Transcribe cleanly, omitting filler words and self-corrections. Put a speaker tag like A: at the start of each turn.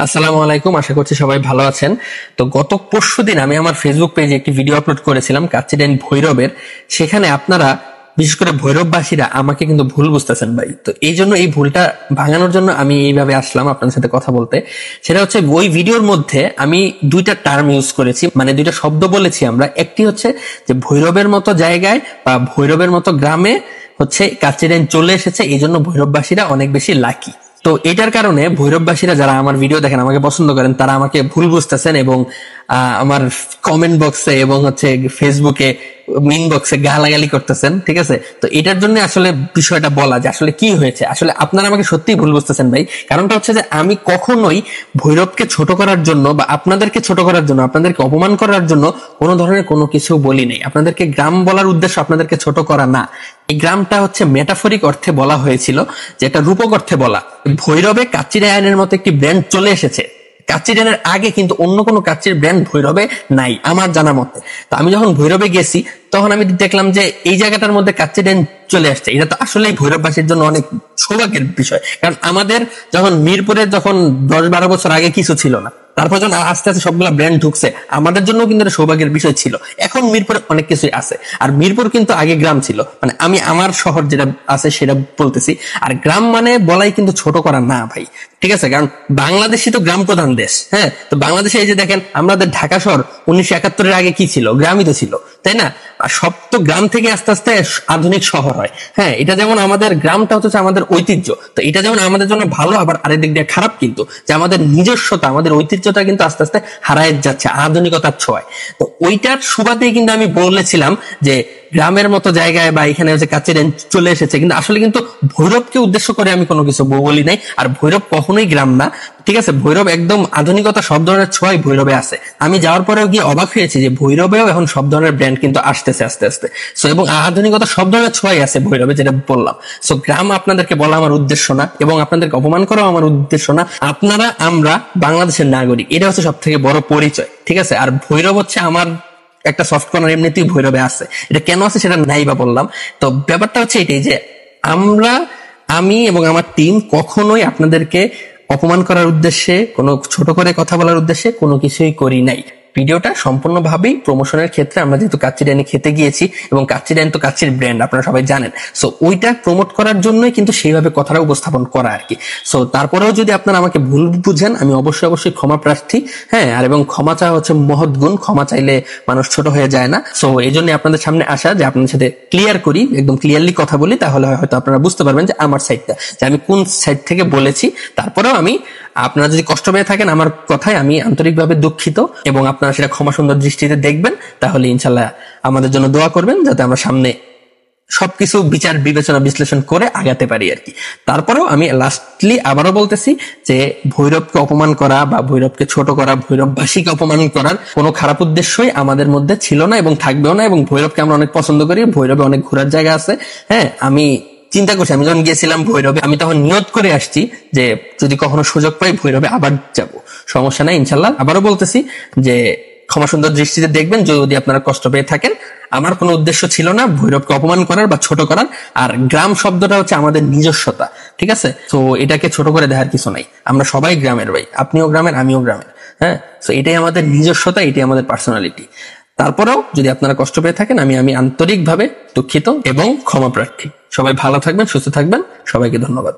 A: আসসালামু আলাইকুম, আশা করছি সবাই ভালো আছেন। তো গত পরশুদিন আমি আমার ফেসবুক পেজে একটি ভিডিও আপলোড করেছিলাম কাচিডেন ভৈরবের। সেখানে আপনারা বিশেষ করে ভৈরববাসীরা আমাকে কিন্তু ভুল বুঝতেছেন ভাই। তো এই জন্য এই ভুলটা ভাঙানোর জন্য আমি এইভাবে আসলাম আপনাদের সাথে কথা বলতে। সেটা হচ্ছে ওই ভিডিওর মধ্যে আমি দুইটা টার্ম ইউজ করেছি, মানে দুইটা শব্দ বলেছি আমরা। একটি হচ্ছে যে ভৈরবের মতো জায়গায় বা ভৈরবের মতো গ্রামে হচ্ছে কাচিডেন চলে এসেছে, এই জন্য ভৈরববাসীরা অনেক বেশি লাকি। তো এটার কারণে ভৈরববাসীরা যারা আমার ভিডিও দেখেন, আমাকে পছন্দ করেন, তারা আমাকে ভুল বুঝতেছেন এবং আমার কমেন্ট বক্সে এবং হচ্ছে ফেসবুকে মিন বক্সে গালাগালি করতেছেন। ঠিক আছে, তো এটার জন্য আসলে বিষয়টা বলা যে আসলে কি হয়েছে। আসলে আপনারা আমাকে সত্যিই ভুল বুঝতেছেন ভাই। কারণটা হচ্ছে যে আমি কখনোই ভৈরবকে ছোট করার জন্য বা আপনাদেরকে ছোট করার জন্য, আপনাদেরকে অপমান করার জন্য কোনো ধরনের কোনো কিছু বলি নাই। আপনাদেরকে গ্রাম বলার উদ্দেশ্য আপনাদেরকে ছোট করা না। এই গ্রামটা হচ্ছে মেটাফরিক অর্থে বলা হয়েছিল, যেটা রূপক অর্থে বলা। ভৈরবে কাচিডায়নের মতো একটি ব্র্যান্ড চলে এসেছে। কাচিডানের আগে কিন্তু অন্য কোনো কাচির ব্র্যান্ড ভৈরবে নাই আমার জানা মতে। তো আমি যখন ভৈরবে গেছি তখন আমি দেখলাম যে এই জায়গাটার মধ্যে কাচিডান চলে আসছে। এটা তো আসলেই ভৈরববাসীর জন্য অনেক সৌভাগ্যের বিষয়। কারণ আমাদের যখন মিরপুরে যখন 10-12 বছর আগে কিছু ছিল না, তারপর যখন আস্তে আস্তে সবগুলা ব্র্যান্ড ঢুকছে, আমাদের জন্য কিন্তু এটা সৌভাগ্যের বিষয় ছিল। এখন মিরপুরে অনেক কিছুই আছে। আর মিরপুর কিন্তু আগে গ্রাম ছিল, মানে আমি আমার শহর যেটা আছে সেটা বলতেছি। আর গ্রাম মানে বলাই কিন্তু ছোট করা না ভাই, ঠিক আছে? কারণ বাংলাদেশই তো গ্রাম প্রধান দেশ। হ্যাঁ, তো বাংলাদেশে এই যে দেখেন আমাদের ঢাকা শহর 1971-এর আগে কি ছিল? গ্রামই তো ছিল, তাই না? আর সব তো গ্রাম থেকে আস্তে আস্তে আধুনিক শহর হয়। হ্যাঁ, এটা যেমন আমাদের গ্রামটা হচ্ছে আমাদের ঐতিহ্য, তো এটা যেমন আমাদের জন্য ভালো, আবার আরেকদিক দিয়ে খারাপ কিন্তু, যে আমাদের নিজস্বতা, আমাদের ঐতিহ্যটা কিন্তু আস্তে আস্তে হারায় যাচ্ছে আধুনিকতার ছোঁয়ায়। তো ওইটার সুবাদেই কিন্তু আমি বলেছিলাম যে গ্রামের মতো জায়গায় বা এখানে হচ্ছে কাচিডেন চলে এসেছে, কিন্তু আসলে কিন্তু ভৈরবকে উদ্দেশ্য করে আমি কোনো কিছু বলি নাই। আর ভৈরব কখনোই গ্রাম না, ঠিক আছে? ভৈরব একদম আধুনিকতা, সব ধরনের ছোঁয়াই ভৈরবে আছে। আমি যাওয়ার পরেও গিয়ে অবাক হয়েছি যে ভৈরবেও এখন সব ধরনের ব্র্যান্ড কিন্তু আসতেছে আস্তে আস্তে। সো এবং আধুনিকতা সব ধরনের ছোঁয়াই আছে ভৈরবে, যেটা বললাম। সো গ্রাম আপনাদেরকে বলা আমার উদ্দেশ্য না, এবং আপনাদেরকে অপমান করাও আমার উদ্দেশ্য না। আপনারা, আমরা বাংলাদেশের নাগরিক, এটা হচ্ছে সব থেকে বড় পরিচয়, ঠিক আছে? আর ভৈরব হচ্ছে আমার একটা সফট কর্নার এমনিতেই ভৈরবে আছে। এটা কেন আছে সেটা নাই বা বললাম। তো ব্যাপারটা হচ্ছে এটাই যে আমি এবং আমার টিম কখনোই আপনাদেরকে অপমান করার উদ্দেশ্যে, কোনো ছোট করে কথা বলার উদ্দেশ্যে কোনো কিছুই করি নাই। ভিডিওটা সম্পূর্ণভাবেই প্রমোশনের ক্ষেত্রে, আমরা যেহেতু কাচ্চিডানি খেতে গিয়েছি এবং কাচ্চিডানি তো কাচ্চির ব্র্যান্ড, আপনারা সবাই জানেন। সো ওইটা প্রমোট করার জন্যই কিন্তু সেইভাবে কথাটা উপস্থাপন করা আর কি। সো তারপরেও যদি আপনারা আমাকে ভুল বুঝেন, আমি অবশ্যই অবশ্যই ক্ষমা প্রার্থী। হ্যাঁ, আর এবং ক্ষমা চাওয়া হচ্ছে মহৎ গুণ, ক্ষমা চাইলে মানুষ ছোট হয়ে যায় না। সো এই জন্য আপনাদের সামনে আসা, যে আপনাদের সাথে ক্লিয়ার করি, একদম ক্লিয়ারলি কথা বলি, তাহলে হয়তো আপনারা বুঝতে পারবেন যে আমার সাইডটা, যে আমি কোন সাইড থেকে বলেছি। তারপরেও আমি, আপনারা যদি কষ্ট পেয়ে থাকেন আমার কথায়, আমি আন্তরিকভাবে দুঃখিত, এবং আপনারা সেটা ক্ষমা সুন্দর দৃষ্টিতে দেখবেন। তাহলে ইনশাল্লাহ আমাদের জন্য দোয়া করবেন, যাতে আমরা সামনে সবকিছু বিচার বিবেচনা বিশ্লেষণ করে আগাতে পারি আর কি। তারপরেও আমি লাস্টলি আবারও বলতেছি যে ভৈরবকে অপমান করা বা ভৈরবকে ছোট করা, ভৈরববাসীকে অপমান করার কোনো খারাপ উদ্দেশ্যই আমাদের মধ্যে ছিল না এবং থাকবেও না। এবং ভৈরবকে আমরা অনেক পছন্দ করি, ভৈরবে অনেক ঘোরার জায়গা আছে। হ্যাঁ, আমি চিন্তা করছি, আমি যখন গিয়েছিলাম ভৈরবে, আমি তখন নিয়ত করে আসছি যে যদি কখনো সুযোগ পাই ভৈরবে আবার যাব, সমস্যা নাই ইনশাল্লাহ। আবারও বলতেছি যে ক্ষমা সুন্দর দৃষ্টিতে দেখবেন যদি আপনারা কষ্ট পেয়ে থাকেন। আমার কোনো উদ্দেশ্য ছিল না ভৈরবকে অপমান করার বা ছোট করার। আর গ্রাম শব্দটা হচ্ছে আমাদের নিজস্বতা, ঠিক আছে? তো এটাকে ছোট করে দেখার কিছু নাই। আমরা সবাই গ্রামের ভাই, আপনিও গ্রামের, আমিও গ্রামের। হ্যাঁ, তো এটাই আমাদের নিজস্বতা, এটাই আমাদের পার্সোনালিটি। তারপরেও যদি আপনারা কষ্ট পেয়ে থাকেন, আমি আন্তরিকভাবে দুঃখিত এবং ক্ষমা প্রার্থী। সবাই ভালো থাকবেন, সুস্থ থাকবেন, সবাইকে ধন্যবাদ।